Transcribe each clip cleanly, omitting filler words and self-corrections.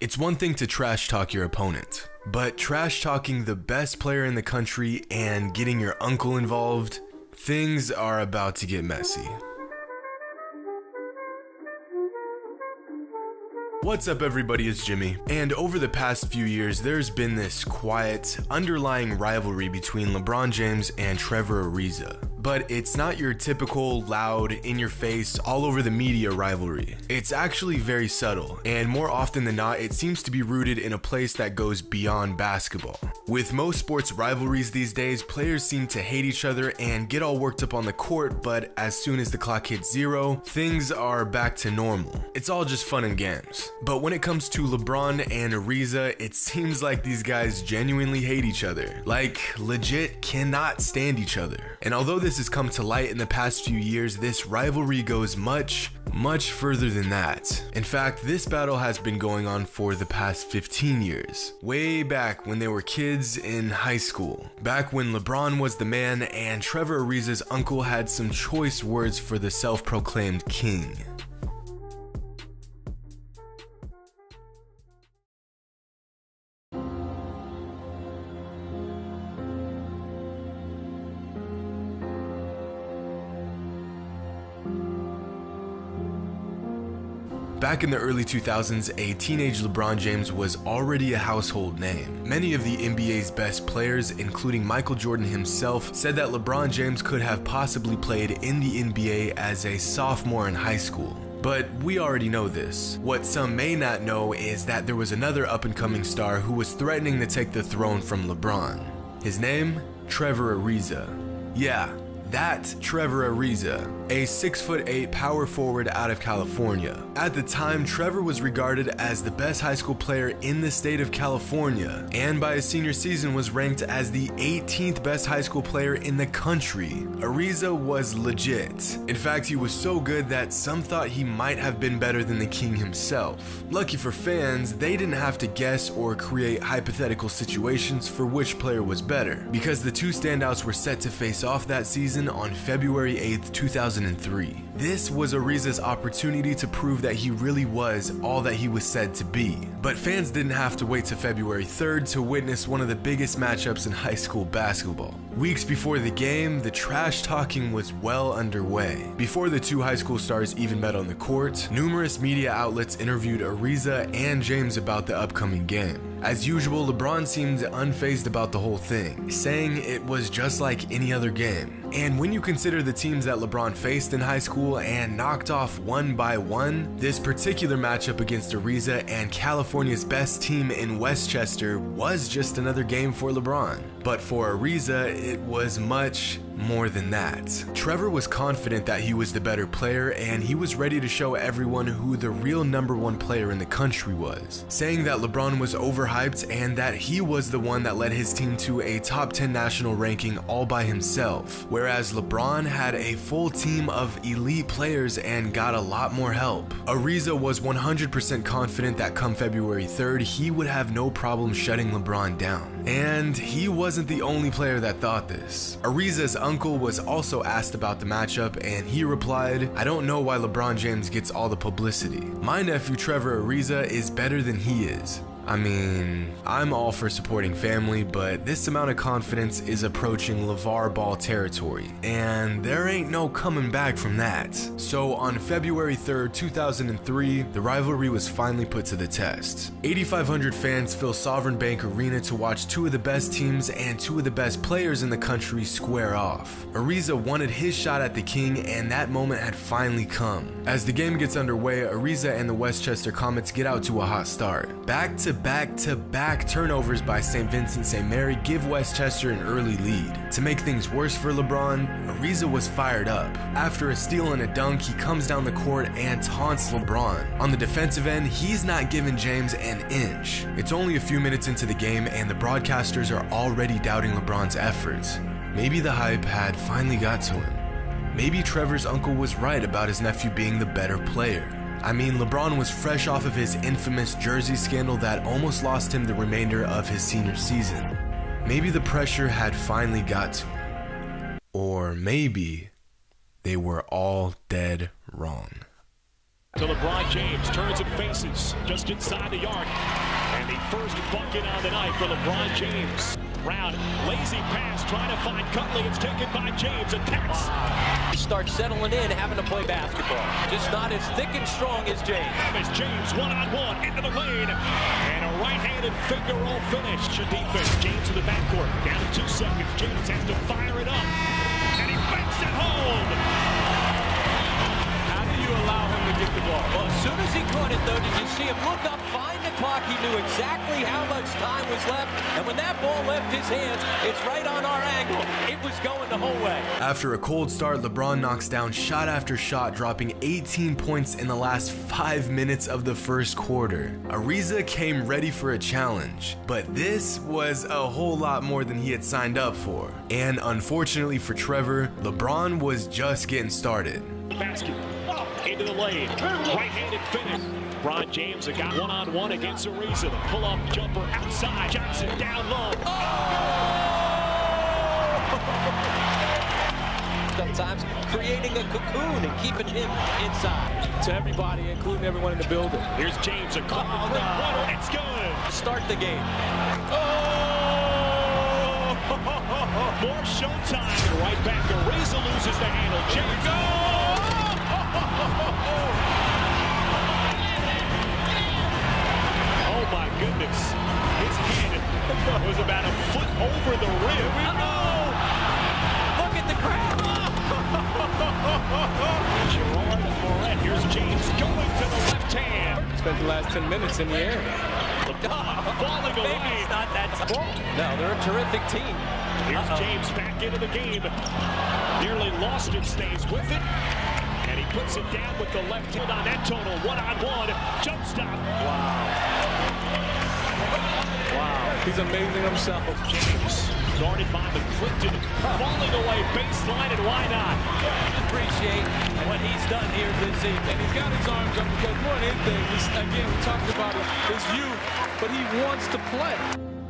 It's one thing to trash talk your opponent, but trash talking the best player in the country and getting your uncle involved, things are about to get messy. What's up everybody, it's Jimmy, and over the past few years there's been this quiet, underlying rivalry between LeBron James and Trevor Ariza. But it's not your typical loud, in-your-face, all-over-the-media rivalry. It's actually very subtle, and more often than not, it seems to be rooted in a place that goes beyond basketball. With most sports rivalries these days, players seem to hate each other and get all worked up on the court, but as soon as the clock hits zero, things are back to normal. It's all just fun and games. But when it comes to LeBron and Ariza, it seems like these guys genuinely hate each other. Like, legit cannot stand each other. And although this has come to light in the past few years, this rivalry goes much further than that. In fact, this battle has been going on for the past 15 years. Way back when they were kids in high school. Back when LeBron was the man and Trevor Ariza's uncle had some choice words for the self-proclaimed king. Back in the early 2000s, a teenage LeBron James was already a household name. Many of the NBA's best players, including Michael Jordan himself, said that LeBron James could have possibly played in the NBA as a sophomore in high school. But we already know this. What some may not know is that there was another up-and-coming star who was threatening to take the throne from LeBron. His name? Trevor Ariza. Yeah, that Trevor Ariza, a 6'8" power forward out of California. At the time, Trevor was regarded as the best high school player in the state of California, and by his senior season was ranked as the 18th best high school player in the country. Ariza was legit. In fact, he was so good that some thought he might have been better than the king himself. Lucky for fans, they didn't have to guess or create hypothetical situations for which player was better, because the two standouts were set to face off that season on February 8th, 2003. This was Ariza's opportunity to prove that he really was all that he was said to be. But fans didn't have to wait to February 3rd to witness one of the biggest matchups in high school basketball. Weeks before the game, the trash talking was well underway. Before the two high school stars even met on the court, numerous media outlets interviewed Ariza and James about the upcoming game. As usual, LeBron seemed unfazed about the whole thing, saying it was just like any other game. And when you consider the teams that LeBron faced in high school and knocked off one by one, this particular matchup against Ariza and California's best team in Westchester was just another game for LeBron. But for Ariza, it was much more than that. Trevor was confident that he was the better player, and he was ready to show everyone who the real #1 player in the country was, saying that LeBron was overhyped and that he was the one that led his team to a top 10 national ranking all by himself, whereas LeBron had a full team of elite players and got a lot more help. Ariza was 100% confident that come February 3rd, he would have no problem shutting LeBron down. And he wasn't the only player that thought this. Ariza's uncle was also asked about the matchup, and he replied, "I don't know why LeBron James gets all the publicity. My nephew Trevor Ariza is better than he is. I mean, I'm all for supporting family, but this amount of confidence is approaching LeVar Ball territory, and there ain't no coming back from that." So on February 3rd, 2003, the rivalry was finally put to the test. 8,500 fans fill Sovereign Bank Arena to watch two of the best teams and two of the best players in the country square off. Ariza wanted his shot at the king, and that moment had finally come. As the game gets underway, Ariza and the Westchester Comets get out to a hot start. Back-to-back turnovers by St. Vincent St. Mary give Westchester an early lead. To make things worse for LeBron, Ariza was fired up. After a steal and a dunk, he comes down the court and taunts LeBron. On the defensive end, he's not giving James an inch. It's only a few minutes into the game and the broadcasters are already doubting LeBron's efforts. Maybe the hype had finally got to him. Maybe Trevor's uncle was right about his nephew being the better player. I mean, LeBron was fresh off of his infamous jersey scandal that almost lost him the remainder of his senior season. Maybe the pressure had finally got to him. Or maybe they were all dead wrong. To LeBron James, turns and faces just inside the arc. And the first bucket on the night for LeBron James. Brown, lazy pass, trying to find Cutley. It's taken by James, attacks. He starts settling in, having to play basketball. Just not as thick and strong as James. As James, one-on-one, into the lane. And a right-handed finger roll finish. Your defense, James in the backcourt. Down to 2 seconds. James has to fire it up. And he banks it home. How do you allow him to get the ball? Well, as soon as he caught it, though, did you see him look up, find the clock? He knew exactly how much time was left. And when that ball left his hands, it's right on our angle. It was going the whole way. After a cold start, LeBron knocks down shot after shot, dropping 18 points in the last 5 minutes of the first quarter. Ariza came ready for a challenge, but this was a whole lot more than he had signed up for. And unfortunately for Trevor, LeBron was just getting started. Basket into the lane, right-handed finish. LeBron James got one-on-one against Ariza. The pull-up jumper outside. Johnson down low. Sometimes creating a cocoon and keeping him inside. To everybody, including everyone in the building. Here's James, a couple quick one. It's good. Start the game. Oh! More showtime. Right back. Ariza loses the handle. James. Oh my goodness. His head was about a foot over the rim. Look at the crowd. Gerard Moret. Here's James going to the left hand. Spent the last 10 minutes in the air. Falling away. Maybe it's not that tough. No, they're a terrific team. Here's James back into the game. Nearly lost it, stays with it. And he puts it down with the left hand on that total. One-on-one. Jump stop. Wow. He's amazing himself. James guarded by the Clinton. Falling away baseline, and why not? Appreciate what he's done here this evening. And he's got his arms up because more than anything, again, we talked about his youth, but he wants to play.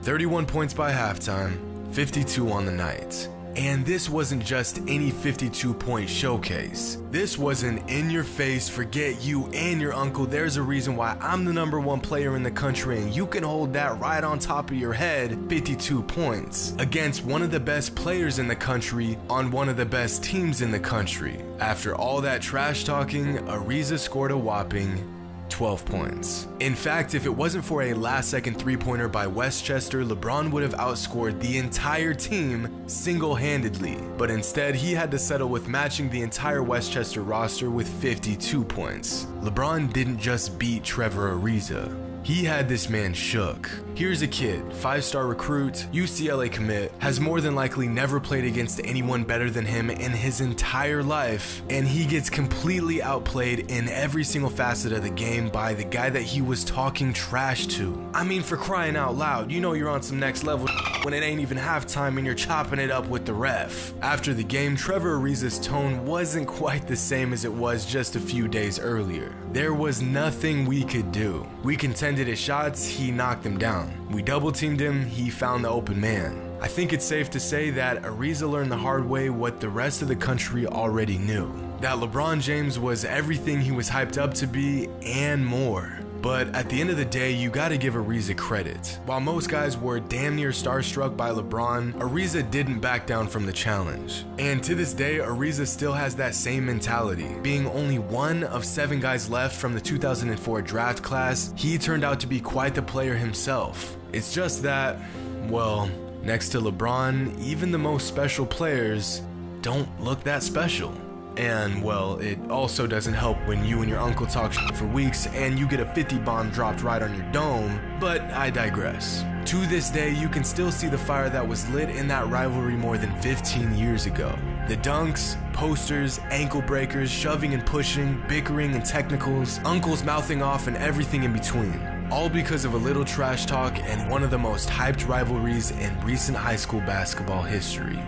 31 points by halftime, 52 on the night. And this wasn't just any 52-point showcase. This was an in-your-face, forget you and your uncle, there's a reason why I'm the #1 player in the country and you can hold that right on top of your head, 52 points, against one of the best players in the country on one of the best teams in the country. After all that trash talking, Ariza scored a whopping 12 points. In fact, if it wasn't for a last-second three-pointer by Westchester, LeBron would have outscored the entire team single-handedly. But instead, he had to settle with matching the entire Westchester roster with 52 points. LeBron didn't just beat Trevor Ariza. He had this man shook. Here's a kid, 5-star recruit, UCLA commit, has more than likely never played against anyone better than him in his entire life, and he gets completely outplayed in every single facet of the game by the guy that he was talking trash to. I mean, for crying out loud, you know you're on some next level when it ain't even halftime and you're chopping it up with the ref. After the game, Trevor Ariza's tone wasn't quite the same as it was just a few days earlier. There was nothing we could do. We contended his shots, he knocked them down. We double teamed him, he found the open man. I think it's safe to say that Ariza learned the hard way what the rest of the country already knew. That LeBron James was everything he was hyped up to be and more. But at the end of the day, you gotta give Ariza credit. While most guys were damn near starstruck by LeBron, Ariza didn't back down from the challenge. And to this day, Ariza still has that same mentality. Being only one of 7 guys left from the 2004 draft class, he turned out to be quite the player himself. It's just that, well, next to LeBron, even the most special players don't look that special. And, well, it also doesn't help when you and your uncle talk shit for weeks and you get a 50 bomb dropped right on your dome, but I digress. To this day, you can still see the fire that was lit in that rivalry more than 15 years ago. The dunks, posters, ankle breakers, shoving and pushing, bickering and technicals, uncles mouthing off and everything in between. All because of a little trash talk and one of the most hyped rivalries in recent high school basketball history.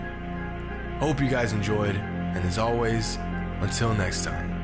Hope you guys enjoyed. And as always, until next time.